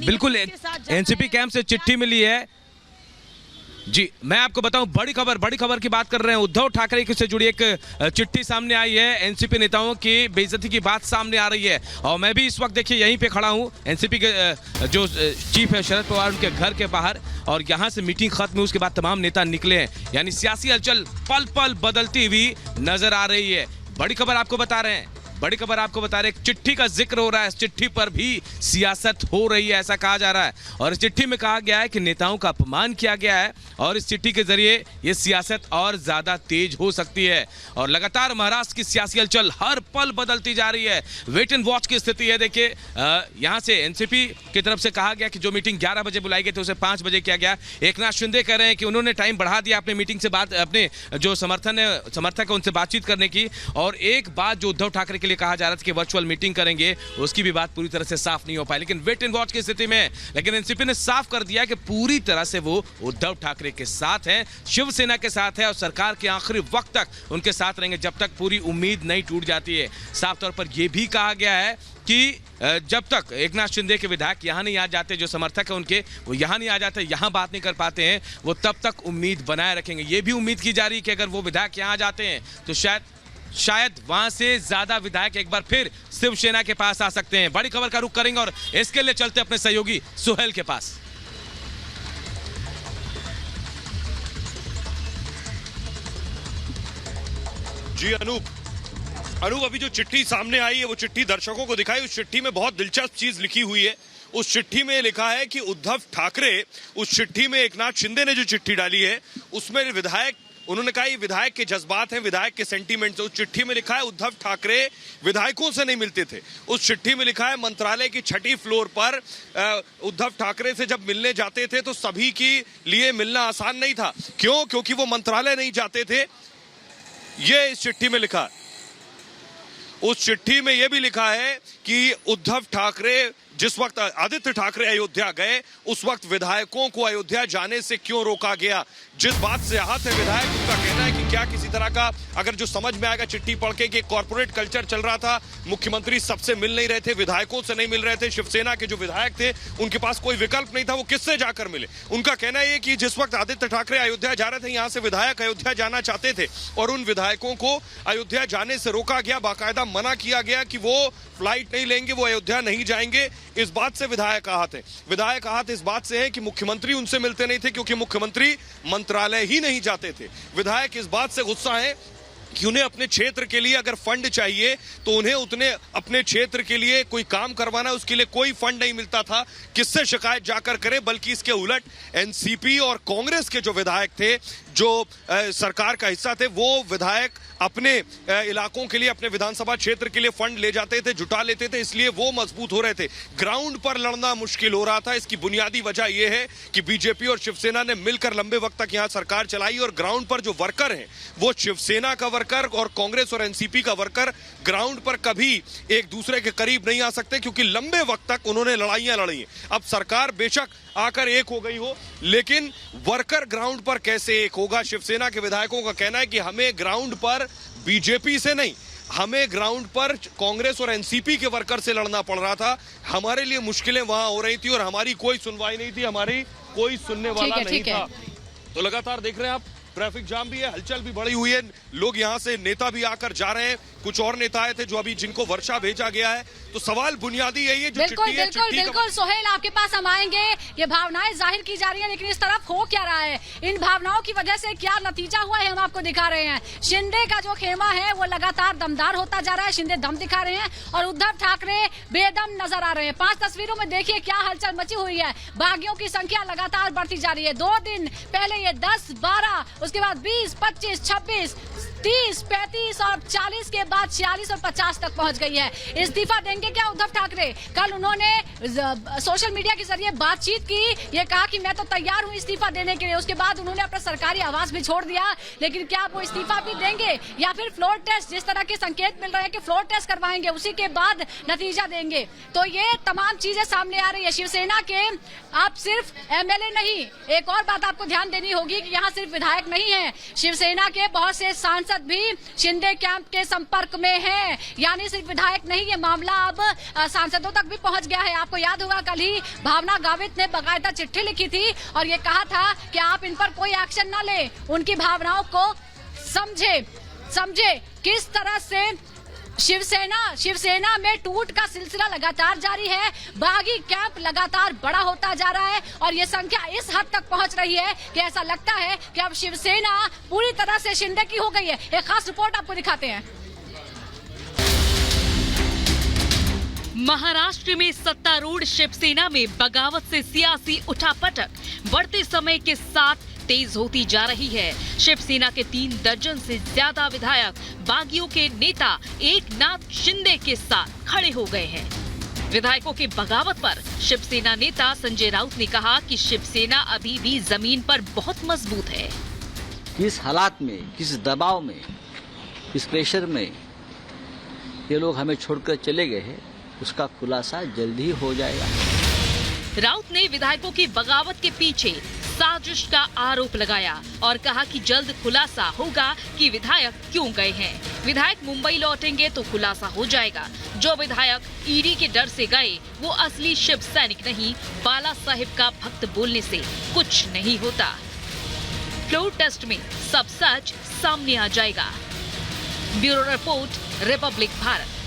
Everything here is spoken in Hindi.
बिल्कुल एनसीपी कैंप से चिट्ठी मिली है जी। मैं आपको बताऊं बड़ी खबर की बात कर रहे हैं। उद्धव ठाकरे से जुड़ी एक चिट्ठी सामने आई है। एनसीपी नेताओं की बेइज्जती की बात सामने आ रही है और मैं भी इस वक्त देखिए यहीं पे खड़ा हूं एनसीपी के जो चीफ है शरद पवार उनके घर के बाहर, और यहां से मीटिंग खत्म हुई उसके बाद तमाम नेता निकले हैं। यानी सियासी हलचल पल पल बदलती हुई नजर आ रही है। बड़ी खबर आपको बता रहे हैं एक चिट्ठी का जिक्र हो रहा है। इस चिट्ठी पर भी सियासत हो रही है ऐसा कहा जा रहा है, और इस चिट्ठी में कहा गया है कि नेताओं का अपमान किया गया है और इस चिट्ठी के जरिए ये सियासत और ज्यादा तेज हो सकती है। और लगातार महाराष्ट्र की सियासी हलचल हर पल बदलती जा रही है। वेट एंड वॉच की स्थिति है। देखिए यहां से एनसीपी की तरफ से कहा गया कि जो मीटिंग 11 बजे बुलाई गई थी उसे 5 बजे किया गया। एकनाथ शिंदे कह रहे हैं कि उन्होंने टाइम बढ़ा दिया अपने मीटिंग से बात, अपने जो समर्थक है उनसे बातचीत करने की। और एक बात जो उद्धव ठाकरे के कहा जा रहा था कि वर्चुअल मीटिंग करेंगे, उसकी भी बात पूरी तरह से साफ नहीं हो पाई। लेकिन वेट एंड वॉच की स्थिति में लेकिन एनसीपी ने साफ कर दिया कि पूरी तरह से वो उद्धव ठाकरे के साथ है, शिवसेना के साथ है और सरकार के आखिरी वक्त तक उनके साथ रहेंगे जब तक पूरी उम्मीद नहीं टूट जाती है। साफ तौर पर यह भी कहा गया है कि जब तक एकनाथ शिंदे के विधायक यहां नहीं आ जाते, जो समर्थक है उनके वो यहां नहीं आ जाते, यहां बात नहीं कर पाते हैं, वो तब तक उम्मीद बनाए रखेंगे। ये भी उम्मीद की जा रही है कि अगर वो विधायक यहां आ जाते हैं तो शायद वहां से ज्यादा विधायक एक बार फिर शिवसेना के पास आ सकते हैं। बड़ी खबर का रुख करेंगे और इसके लिए चलते अपने सहयोगी सुहेल के पास। जी अनूप, अभी जो चिट्ठी सामने आई है वो चिट्ठी दर्शकों को दिखाई। उस चिट्ठी में बहुत दिलचस्प चीज लिखी हुई है। उस चिट्ठी में लिखा है कि उद्धव ठाकरे, उस चिट्ठी में एकनाथ शिंदे ने जो चिट्ठी डाली है उसमें विधायक, उन्होंने कहा ये विधायक के जज्बात हैं, विधायक के सेंटीमेंट्स। उस चिट्ठी में लिखा है उद्धव ठाकरे विधायकों से नहीं मिलते थे। उस चिट्ठी में लिखा है मंत्रालय की 6ठी फ्लोर पर उद्धव ठाकरे से जब मिलने जाते थे तो सभी के लिए मिलना आसान नहीं था। क्यों? क्योंकि वो मंत्रालय नहीं जाते थे। ये इस चिट्ठी में लिखा है। उस चिट्ठी में यह भी लिखा है कि उद्धव ठाकरे, जिस वक्त आदित्य ठाकरे अयोध्या गए उस वक्त विधायकों को अयोध्या जाने से क्यों रोका गया। जिस बात से आहत है विधायक, उनका कहना है कि क्या किसी तरह का, अगर जो समझ में आएगा चिट्ठी पढ़ के, कि कॉर्पोरेट कल्चर चल रहा था, मुख्यमंत्री सबसे मिल नहीं रहे थे, विधायकों से नहीं मिल रहे थे, शिवसेना के जो विधायक थे उनके पास कोई विकल्प नहीं था, वो किससे जाकर मिले। उनका कहना है कि जिस वक्त आदित्य ठाकरे अयोध्या जा रहे थे, यहां से विधायक अयोध्या जाना चाहते थे और उन विधायकों को अयोध्या जाने से रोका गया, बाकायदा मना किया गया कि वो फ्लाइट नहीं लेंगे, वो अयोध्या नहीं जाएंगे। इस बात से विधायक आहत है। विधायक आहत इस बात से है कि मुख्यमंत्री उनसे मिलते नहीं थे क्योंकि मुख्यमंत्री मंत्रालय ही नहीं जाते थे। विधायक इस बात से गुस्सा है कि उन्हें अपने क्षेत्र के लिए अगर फंड चाहिए तो उन्हें उतने अपने क्षेत्र के लिए कोई काम करवाना, उसके लिए कोई फंड नहीं मिलता था। किससे शिकायत जाकर करे, बल्कि इसके उलट एनसीपी और कांग्रेस के जो विधायक थे, जो सरकार का हिस्सा थे, वो विधायक अपने इलाकों के लिए, अपने विधानसभा क्षेत्र के लिए फंड ले जाते थे, जुटा लेते थे, इसलिए वो मजबूत हो रहे थे। ग्राउंड पर लड़ना मुश्किल हो रहा था। इसकी बुनियादी वजह यह है कि बीजेपी और शिवसेना ने मिलकर लंबे वक्त तक यहां सरकार चलाई और ग्राउंड पर जो वर्कर हैं वो शिवसेना का वर्कर और कांग्रेस और एनसीपी का वर्कर ग्राउंड पर कभी एक दूसरे के करीब नहीं आ सकते, क्योंकि लंबे वक्त तक उन्होंने लड़ाइयां लड़ी हैं। अब सरकार बेशक आकर एक हो गई हो, लेकिन वर्कर ग्राउंड पर कैसे एक होगा। शिवसेना के विधायकों का कहना है कि हमें ग्राउंड पर बीजेपी से नहीं, हमें ग्राउंड पर कांग्रेस और एनसीपी के वर्कर से लड़ना पड़ रहा था। हमारे लिए मुश्किलें वहां हो रही थी और हमारी कोई सुनवाई नहीं थी, हमारी कोई सुनने वाला नहीं था। तो लगातार देख रहे हैं आप, ट्रैफिक जाम भी है, हलचल भी बढ़ी हुई है। लोग यहां से, नेता भी आकर जा रहे हैं। कुछ और नेता आए थे जो अभी जिनको वर्षा भेजा गया है। तो सवाल बुनियादी यही है जो बिल्कुल सोहेल, आपके पास हम आएंगे। ये भावनाएं जाहिर की जा रही है, लेकिन इस तरफ हो क्या रहा है, इन भावनाओं की वजह से क्या नतीजा हुआ है, हम आपको दिखा रहे हैं। शिंदे का जो खेमा है वो लगातार दमदार होता जा रहा है। शिंदे दम दिखा रहे हैं और उद्धव ठाकरे बेदम नजर आ रहे हैं। 5 तस्वीरों में देखिए क्या हलचल मची हुई है। बागियों की संख्या लगातार बढ़ती जा रही है। 2 दिन पहले ये 10, 12, उसके बाद 20, 25, 26, 30, 35 और 40 के बाद 46 और 50 तक पहुंच गई है। इस्तीफा देंगे क्या उद्धव ठाकरे? कल उन्होंने सोशल मीडिया के जरिए बातचीत की, ये कहा कि मैं तो तैयार हूं इस्तीफा देने के लिए। उसके बाद उन्होंने अपना सरकारी आवास भी छोड़ दिया। लेकिन क्या वो इस्तीफा भी देंगे या फिर फ्लोर टेस्ट, जिस तरह के संकेत मिल रहे हैं कि फ्लोर टेस्ट करवाएंगे, उसी के बाद नतीजा देंगे। तो ये तमाम चीजें सामने आ रही है। शिवसेना के आप सिर्फ एमएलए नहीं, एक और बात आपको ध्यान देनी होगी कि यहाँ सिर्फ विधायक नहीं है, शिवसेना के बहुत से सांसद सांसद भी शिंदे कैंप के संपर्क में हैं। यानी सिर्फ विधायक नहीं, ये मामला अब सांसदों तक भी पहुंच गया है। आपको याद होगा कल ही भावना गावित ने बाकायदा चिट्ठी लिखी थी और ये कहा था कि आप इन पर कोई एक्शन न ले, उनकी भावनाओं को समझे। किस तरह से शिवसेना में टूट का सिलसिला लगातार जारी है। बागी कैंप लगातार बड़ा होता जा रहा है और ये संख्या इस हद तक पहुंच रही है कि ऐसा लगता है कि अब शिवसेना पूरी तरह से शिंदे की हो गई है। एक खास रिपोर्ट आपको दिखाते हैं। महाराष्ट्र में सत्तारूढ़ शिवसेना में बगावत से सियासी उठापटक बढ़ते समय के साथ तेज होती जा रही है। शिवसेना के 3 दर्जन से ज्यादा विधायक बागियों के नेता एकनाथ शिंदे के साथ खड़े हो गए हैं। विधायकों के बगावत पर शिवसेना नेता संजय राउत ने कहा कि शिवसेना अभी भी जमीन पर बहुत मजबूत है। किस हालात में, किस दबाव में, किस प्रेशर में ये लोग हमें छोड़कर चले गए हैं, उसका खुलासा जल्दी हो जाएगा। राउत ने विधायकों की बगावत के पीछे साजिश का आरोप लगाया और कहा कि जल्द खुलासा होगा कि विधायक क्यों गए हैं। विधायक मुंबई लौटेंगे तो खुलासा हो जाएगा। जो विधायक ईडी के डर से गए वो असली शिव सैनिक नहीं, बाला साहिब का भक्त बोलने से कुछ नहीं होता। फ्लोर टेस्ट में सब सच सामने आ जाएगा। Bureau report, Republic Bharat.